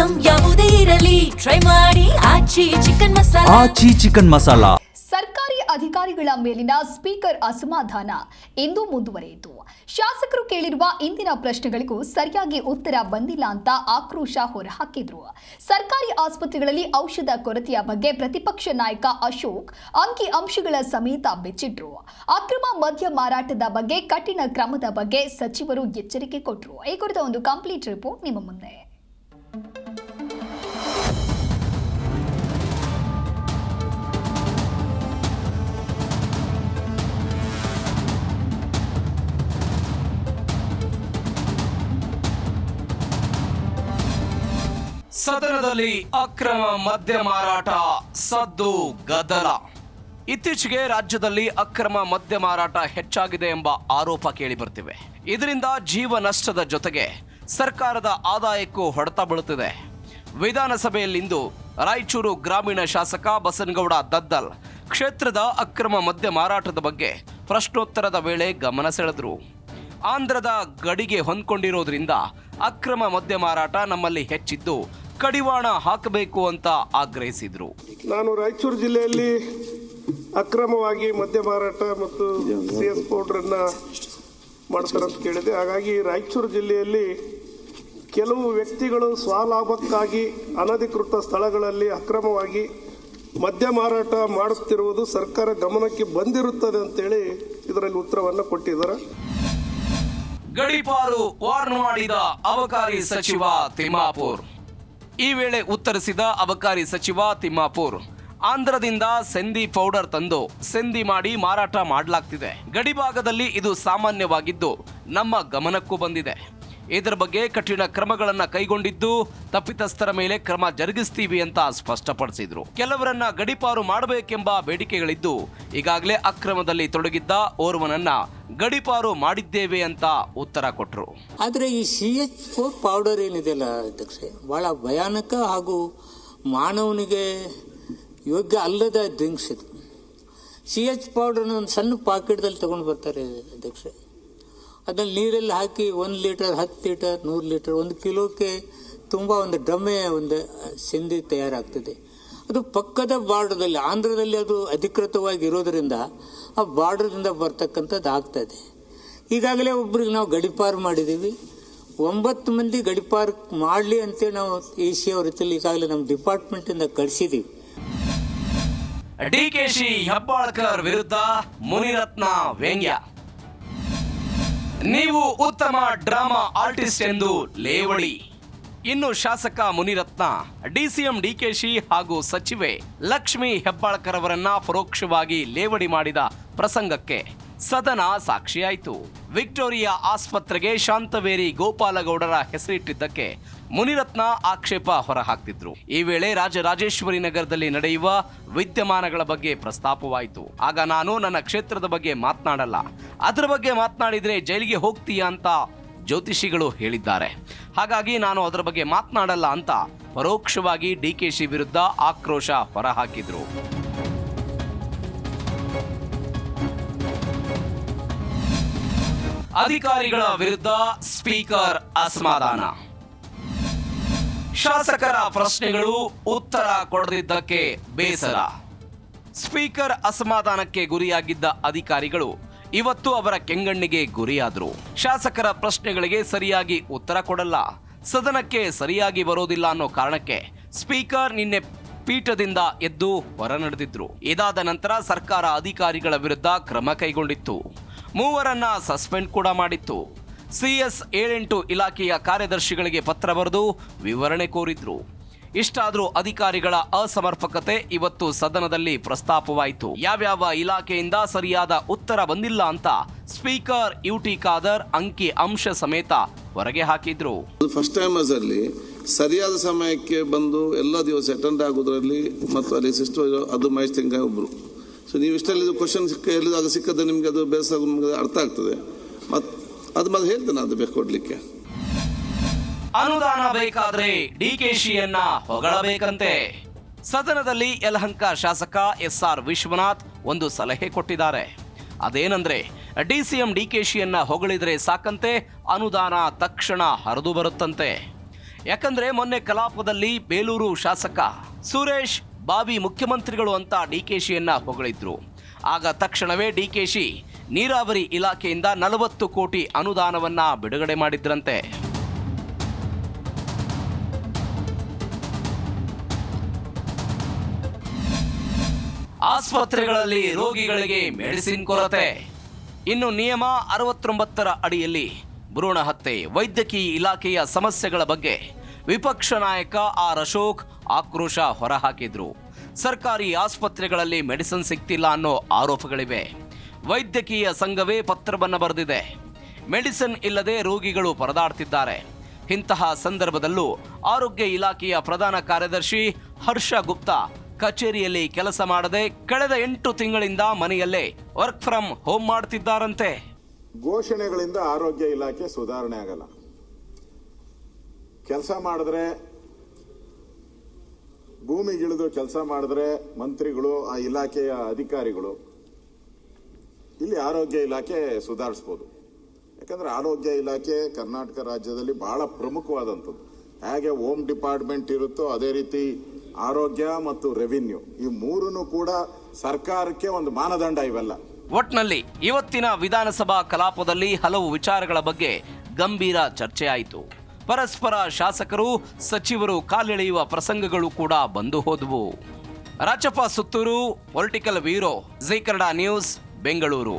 Item ಯಾವುದೇ ಇರಲಿ try ಮಾಡಿ ಆಚಿ ಚಿಕನ್ ಮಸಾಲಾ. ಸರ್ಕಾರಿ ಅಧಿಕಾರಿಗಳ ಮೇಲಿನ ಸ್ಪೀಕರ್ ಅಸಮಾಧಾನ ಇಂದು ಮುಂದುವರಿಯಿತು. ಶಾಸಕರು ಕೇಳಿರುವ ಇಂದಿನ ಪ್ರಶ್ನೆಗಳಿಗೂ ಸರಿಯಾಗಿ ಉತ್ತರ ಬಂದಿಲ್ಲ ಅಂತ ಆಕ್ರೋಶ ಹೊರಹಾಕಿದ್ರು. ಸರ್ಕಾರಿ ಆಸ್ಪತ್ರೆಗಳಲ್ಲಿ ಔಷಧ ಕೊರತೆಯ ಬಗ್ಗೆ ಪ್ರತಿಪಕ್ಷ ನಾಯಕ ಅಶೋಕ್ ಅಂಕಿ ಅಂಶಗಳ ಸಮೇತ ಬಿಚ್ಚಿಟ್ರು. ಅಕ್ರಮ ಮದ್ಯ ಮಾರಾಟದ ಬಗ್ಗೆ ಕಠಿಣ ಕ್ರಮದ ಬಗ್ಗೆ ಸಚಿವರು ಎಚ್ಚರಿಕೆ ಕೊಟ್ಟರು. ಈ ಕುರಿತ ಒಂದು ಕಂಪ್ಲೀಟ್ ರಿಪೋರ್ಟ್ ನಿಮ್ಮ ಮುಂದೆ. ಸದನದಲ್ಲಿ ಅಕ್ರಮ ಮದ್ಯ ಮಾರಾಟ ಸದ್ದು ಗದ್ದಲ. ಇತ್ತೀಚೆಗೆ ರಾಜ್ಯದಲ್ಲಿ ಅಕ್ರಮ ಮದ್ಯ ಮಾರಾಟ ಹೆಚ್ಚಾಗಿದೆ ಎಂಬ ಆರೋಪ ಕೇಳಿ ಬರ್ತಿವೆ. ಇದರಿಂದ ಜೀವ ನಷ್ಟದ ಜೊತೆಗೆ ಸರ್ಕಾರದ ಆದಾಯಕ್ಕೂ ಹೊಡೆತ ಬೀಳುತ್ತಿದೆ. ವಿಧಾನಸಭೆಯಲ್ಲಿಂದು ರಾಯಚೂರು ಗ್ರಾಮೀಣ ಶಾಸಕ ಬಸನಗೌಡ ದದ್ದಲ್ ಕ್ಷೇತ್ರದ ಅಕ್ರಮ ಮದ್ಯ ಮಾರಾಟದ ಬಗ್ಗೆ ಪ್ರಶ್ನೋತ್ತರದ ವೇಳೆ ಗಮನ ಸೆಳೆದರು. ಆಂಧ್ರದ ಗಡಿಗೆ ಹೊಂದ್ಕೊಂಡಿರೋದ್ರಿಂದ ಅಕ್ರಮ ಮದ್ಯ ಮಾರಾಟ ನಮ್ಮಲ್ಲಿ ಹೆಚ್ಚಿದ್ದು ಕಡಿವಾಣ ಹಾಕಬೇಕು ಅಂತ ಆಗ್ರಹಿಸಿದ್ರು. ನಾನು ರಾಯಚೂರು ಜಿಲ್ಲೆಯಲ್ಲಿ ಅಕ್ರಮವಾಗಿ ಮದ್ಯ ಮಾರಾಟ ಮತ್ತು CS ಪೌಡರನ್ನು ಮಾಡ್ತಾರೆ ಅಂತ ಕೇಳಿದೆ. ಹಾಗಾಗಿ ರಾಯಚೂರು ಜಿಲ್ಲೆಯಲ್ಲಿ ಕೆಲವು ವ್ಯಕ್ತಿಗಳು ಸ್ವಲಾಭಕ್ಕಾಗಿ ಅನಧಿಕೃತ ಸ್ಥಳಗಳಲ್ಲಿ ಅಕ್ರಮವಾಗಿ ಮದ್ಯ ಮಾರಾಟ ಮಾಡುತ್ತಿರುವುದು ಸರ್ಕಾರ ಗಮನಕ್ಕೆ ಬಂದಿರುತ್ತದೆ ಅಂತೇಳಿ ಇದರಲ್ಲಿ ಉತ್ತರವನ್ನು ಕೊಟ್ಟಿದ್ದಾರೆ. ಗಡೀಪಾರು ವಾರ್ನ್ ಮಾಡಿದ ಅಬಕಾರಿ ಸಚಿವ ತಿಮ್ಮಾಪುರ್. ಈ ವೇಳೆ ಉತ್ತರಿಸಿದ ಅಬಕಾರಿ ಸಚಿವ ತಿಮ್ಮಾಪುರ್, ಆಂಧ್ರದಿಂದ ಸೆಂದಿ ಪೌಡರ್ ತಂದು ಸೆಂದಿ ಮಾಡಿ ಮಾರಾಟ ಮಾಡಲಾಗ್ತಿದೆ. ಗಡಿಭಾಗದಲ್ಲಿ ಇದು ಸಾಮಾನ್ಯವಾಗಿದ್ದು ನಮ್ಮ ಗಮನಕ್ಕೂ ಬಂದಿದೆ. ಇದರ ಬಗ್ಗೆ ಕಠಿಣ ಕ್ರಮಗಳನ್ನ ಕೈಗೊಂಡಿದ್ದು ತಪ್ಪಿತಸ್ಥರ ಮೇಲೆ ಕ್ರಮ ಜರುಗಿಸ್ತೀವಿ ಅಂತ ಸ್ಪಷ್ಟಪಡಿಸಿದ್ರು. ಕೆಲವರನ್ನ ಗಡೀಪಾರು ಮಾಡಬೇಕೆಂಬ ಬೇಡಿಕೆಗಳಿದ್ದು ಈಗಾಗಲೇ ಅಕ್ರಮದಲ್ಲಿ ತೊಡಗಿದ್ದ ಓರ್ವನನ್ನ ಗಡೀಪಾರು ಮಾಡಿದ್ದೇವೆ ಅಂತ ಉತ್ತರ ಕೊಟ್ಟರು. ಆದರೆ ಈ CH4 ಪೌಡರ್ ಏನಿದೆಯಲ್ಲ ಅಧ್ಯಕ್ಷೆ, ಬಹಳ ಭಯಾನಕ ಹಾಗೂ ಮಾನವನಿಗೆ ಯೋಗ್ಯ ಅಲ್ಲದ ಡ್ರಿಂಕ್ಸ್ ಇದು. CH ಪೌಡರ್ನ ಒಂದು ಸಣ್ಣ ಪಾಕೆಟ್ದಲ್ಲಿ ತಗೊಂಡು ಬರ್ತಾರೆ ಅಧ್ಯಕ್ಷೆ. ಅದನ್ನು ನೀರಲ್ಲಿ ಹಾಕಿ 1 ಲೀಟರ್, 10 ಲೀಟರ್, 100 ಲೀಟರ್, 1 ಕಿಲೋಕ್ಕೆ ತುಂಬ ಒಂದು ಡ್ರಮ್ಮೆ ಒಂದು ಸಿಂಧಿ ತಯಾರಾಗ್ತದೆ. ಅದು ಪಕ್ಕದ ಬಾರ್ಡರ್ದಲ್ಲಿ, ಆಂಧ್ರದಲ್ಲಿ ಅದು ಅಧಿಕೃತವಾಗಿ ಇರೋದರಿಂದ ಆ ಬಾರ್ಡರ್ದಿಂದ ಬರ್ತಕ್ಕಂಥದ್ದು ಆಗ್ತದೆ. ಈಗಾಗಲೇ ಒಬ್ಬರಿಗೆ ನಾವು ಗಡೀಪಾರು ಮಾಡಿದ್ದೀವಿ. 9 ಮಂದಿ ಗಡೀಪಾರು ಮಾಡಲಿ ಅಂತೇಳಿ ನಾವು AC ಅವ್ರ ರೀತಿಯಲ್ಲಿ ಈಗಾಗಲೇ ನಮ್ಮ ಡಿಪಾರ್ಟ್ಮೆಂಟಿಂದ ಕಳಿಸಿದ್ದೀವಿ. DKC ಹೆಬ್ಬಾಳ್ಕರ್ ವಿರುದ್ಧ ಮುನಿರತ್ನ ವ್ಯಂಗ್ಯ. ನೀವು ಉತ್ತಮ ಡ್ರಾಮಾ ಆರ್ಟಿಸ್ಟ್ ಎಂದು ಲೇವಡಿ. ಇನ್ನು ಶಾಸಕ ಮುನಿರತ್ನ DCM DKC ಹಾಗೂ ಸಚಿವೆ ಲಕ್ಷ್ಮಿ ಹೆಬ್ಬಾಳ್ಕರ್ ಅವರನ್ನ ಪರೋಕ್ಷವಾಗಿ ಲೇವಡಿ ಮಾಡಿದ ಪ್ರಸಂಗಕ್ಕೆ ಸದನ ಸಾಕ್ಷಿಯಾಯಿತು. ವಿಕ್ಟೋರಿಯಾ ಆಸ್ಪತ್ರೆಗೆ ಶಾಂತವೇರಿ ಗೋಪಾಲಗೌಡರ ಹೆಸರಿಟ್ಟಿದ್ದಕ್ಕೆ ಮುನಿರತ್ನ ಆಕ್ಷೇಪ ಹೊರಹಾಕ್ತಿದ್ರು. ಈ ವೇಳೆ ರಾಜರಾಜೇಶ್ವರಿ ನಗರದಲ್ಲಿ ನಡೆಯುವ ವಿದ್ಯಮಾನಗಳ ಬಗ್ಗೆ ಪ್ರಸ್ತಾಪವಾಯಿತು. ಆಗ ನಾನು ನನ್ನ ಕ್ಷೇತ್ರದ ಬಗ್ಗೆ ಮಾತನಾಡಲ್ಲ, ಅದರ ಬಗ್ಗೆ ಮಾತನಾಡಿದ್ರೆ ಜೈಲಿಗೆ ಹೋಗ್ತೀಯಾ ಅಂತ ಜ್ಯೋತಿಷಿಗಳು ಹೇಳಿದ್ದಾರೆ. ಹಾಗಾಗಿ ನಾನು ಅದರ ಬಗ್ಗೆ ಮಾತನಾಡಲ್ಲ ಅಂತ ಪರೋಕ್ಷವಾಗಿ DKC ವಿರುದ್ಧ ಆಕ್ರೋಶ ಹೊರಹಾಕಿದ್ರು. ಅಧಿಕಾರಿಗಳ ವಿರುದ್ಧ ಸ್ಪೀಕರ್ ಅಸಮಾಧಾನ. ಶಾಸಕರ ಪ್ರಶ್ನೆಗಳು ಉತ್ತರ ಕೊಡದಿದ್ದಕ್ಕೆ ಬೇಸರ. ಸ್ಪೀಕರ್ ಅಸಮಾಧಾನಕ್ಕೆ ಗುರಿಯಾಗಿದ್ದ ಅಧಿಕಾರಿಗಳು ಇವತ್ತು ಅವರ ಕೆಂಗಣ್ಣಿಗೆ ಗುರಿಯಾದರು. ಶಾಸಕರ ಪ್ರಶ್ನೆಗಳಿಗೆ ಸರಿಯಾಗಿ ಉತ್ತರ ಕೊಡಲ್ಲ, ಸದನಕ್ಕೆ ಸರಿಯಾಗಿ ಬರೋದಿಲ್ಲ ಅನ್ನೋ ಕಾರಣಕ್ಕೆ ಸ್ಪೀಕರ್ ನಿನ್ನೆ ಪೀಠದಿಂದ ಎದ್ದು ಹೊರ ನಡೆದಿದ್ರು. ಇದಾದ ನಂತರ ಸರ್ಕಾರ ಅಧಿಕಾರಿಗಳ ವಿರುದ್ಧ ಕ್ರಮ ಕೈಗೊಂಡಿತ್ತು. 3 ಸಸ್ಪೆಂಡ್ ಕೂಡ ಮಾಡಿತ್ತು. CS 7-8 ಇಲಾಖೆಯ ಕಾರ್ಯದರ್ಶಿಗಳಿಗೆ ಪತ್ರ ಬರೆದು ವಿವರಣೆ ಕೋರಿದ್ರು. ಇಷ್ಟಾದರೂ ಅಧಿಕಾರಿಗಳ ಅಸಮರ್ಪಕತೆ ಇವತ್ತು ಸದನದಲ್ಲಿ ಪ್ರಸ್ತಾಪವಾಯಿತು. ಯಾವ್ಯಾವ ಇಲಾಖೆಯಿಂದ ಸರಿಯಾದ ಉತ್ತರ ಬಂದಿಲ್ಲ ಅಂತ ಸ್ಪೀಕರ್ UT ಖಾದರ್ ಅಂಕಿ ಅಂಶ ಸಮೇತ ಹೊರಗೆ ಹಾಕಿದ್ರು. ಫಸ್ಟ್ ಟೈಮರ್ಸ್ ಅಲ್ಲಿ ಸರಿಯಾದ ಸಮಯಕ್ಕೆ ಬಂದು ಎಲ್ಲ ದಿವಸ ಅಟೆಂಡ್ ಆಗೋದ್ರಲ್ಲಿ ಮತ್ತು ಅಲ್ಲಿ ಸಿಸ್ಟರ್ ಅದು ಮಹೇಶ್ ತೆಂಗ ಒಬ್ರು. ಸೊ ನೀವು ಇಷ್ಟಲ್ಲಿ ಕ್ವಶನ್ ಹೇಳಿದಾಗ ಸಿಕ್ಕದ ನಿಮ್ಗೆ ಅದು ಬೇಸ ನಿಮ್ಗೆ ಅರ್ಥ ಆಗ್ತದೆ. ಅದು ಮತ್ತೆ ಹೇಳ್ತೇನೆ, ಅದು ಬೇಕು ಕೊಡ್ಲಿಕ್ಕೆ. ಅನುದಾನ ಬೇಕಾದ್ರೆ DKCಯನ್ನ ಹೊಗಳಬೇಕಂತೆ. ಸದನದಲ್ಲಿ ಯಲಹಂಕ ಶಾಸಕ SR ವಿಶ್ವನಾಥ್ ಒಂದು ಸಲಹೆ ಕೊಟ್ಟಿದ್ದಾರೆ. ಅದೇನಂದ್ರೆ DCM DKCಯನ್ನ ಹೊಗಳಿದ್ರೆ ಸಾಕಂತೆ, ಅನುದಾನ ತಕ್ಷಣ ಹರಿದು ಬರುತ್ತಂತೆ. ಯಾಕಂದ್ರೆ ಮೊನ್ನೆ ಕಲಾಪದಲ್ಲಿ ಬೇಲೂರು ಶಾಸಕ ಸುರೇಶ್ ಬಾಬಿ ಮುಖ್ಯಮಂತ್ರಿಗಳು ಅಂತ ಡಿಕೆಶಿಯನ್ನ ಹೊಗಳಿದ್ರು. ಆಗ ತಕ್ಷಣವೇ ಡಿಕೆಶಿ ನೀರಾವರಿ ಇಲಾಖೆಯಿಂದ 40 ಕೋಟಿ ಅನುದಾನವನ್ನ ಬಿಡುಗಡೆ ಮಾಡಿದ್ರಂತೆ. ಆಸ್ಪತ್ರೆಗಳಲ್ಲಿ ರೋಗಿಗಳಿಗೆ ಮೆಡಿಸಿನ್ ಕೊರತೆ. ಇನ್ನು ನಿಯಮ 69ರ ಅಡಿಯಲ್ಲಿ ಭ್ರೂಣ ಹತ್ಯೆ ವೈದ್ಯಕೀಯ ಇಲಾಖೆಯ ಸಮಸ್ಯೆಗಳ ಬಗ್ಗೆ ವಿಪಕ್ಷ ನಾಯಕ ಆರ್ ಅಶೋಕ್ ಆಕ್ರೋಶ ಹೊರಹಾಕಿದ್ರು. ಸರ್ಕಾರಿ ಆಸ್ಪತ್ರೆಗಳಲ್ಲಿ ಮೆಡಿಸಿನ್ ಸಿಗ್ತಿಲ್ಲ ಅನ್ನೋ ಆರೋಪಗಳಿವೆ. ವೈದ್ಯಕೀಯ ಸಂಘವೇ ಪತ್ರವನ್ನು ಬರೆದಿದೆ. ಮೆಡಿಸಿನ್ ಇಲ್ಲದೆ ರೋಗಿಗಳು ಪರದಾಡ್ತಿದ್ದಾರೆ. ಇಂತಹ ಸಂದರ್ಭದಲ್ಲೂ ಆರೋಗ್ಯ ಇಲಾಖೆಯ ಪ್ರಧಾನ ಕಾರ್ಯದರ್ಶಿ ಹರ್ಷ ಗುಪ್ತಾ ಕಚೇರಿಯಲ್ಲಿ ಕೆಲಸ ಮಾಡದೆ ಕಳೆದ 8 ತಿಂಗಳಿಂದ ಮನೆಯಲ್ಲೇ ವರ್ಕ್ ಫ್ರಮ್ ಹೋಮ್ ಮಾಡ್ತಿದ್ದಾರಂತೆ. ಘೋಷಣೆಗಳಿಂದ ಆರೋಗ್ಯ ಇಲಾಖೆ ಸುಧಾರಣೆ ಆಗಲ್ಲ. ಕೆಲಸ ಮಾಡಿದ್ರೆ, ಭೂಮಿಗಿಳಿದು ಕೆಲಸ ಮಾಡಿದ್ರೆ ಮಂತ್ರಿಗಳು, ಆ ಇಲಾಖೆಯ ಅಧಿಕಾರಿಗಳು ಇಲ್ಲಿ ಆರೋಗ್ಯ ಇಲಾಖೆ ಸುಧಾರಿಸ್ಬೋದು. ಯಾಕಂದ್ರೆ ಆರೋಗ್ಯ ಇಲಾಖೆ ಕರ್ನಾಟಕ ರಾಜ್ಯದಲ್ಲಿ ಬಹಳ ಪ್ರಮುಖವಾದಂಥದ್ದು. ಹೇಗೆ ಹೋಮ್ ಡಿಪಾರ್ಟ್ಮೆಂಟ್ ಇರುತ್ತೋ ಅದೇ ರೀತಿ ಆರೋಗ್ಯ ಮತ್ತು ರೆವಿನ್ಯೂ, ಈ ಮೂರನ್ನು ಕೂಡ ಸರ್ಕಾರಕ್ಕೆ ಒಂದು ಮಾನದಂಡ ಇವೆಲ್ಲ. ಒಟ್ನಲ್ಲಿ ಇವತ್ತಿನ ವಿಧಾನಸಭಾ ಕಲಾಪದಲ್ಲಿ ಹಲವು ವಿಚಾರಗಳ ಬಗ್ಗೆ ಗಂಭೀರ ಚರ್ಚೆ ಆಯಿತು. ಪರಸ್ಪರ ಶಾಸಕರು ಸಚಿವರು ಕಾಲೆಳೆಯುವ ಪ್ರಸಂಗಗಳು ಕೂಡ ಬಂದು ಹೋದವು. Rachappa Sutturu, political bureau, Zee Kannada news, Bengaluru.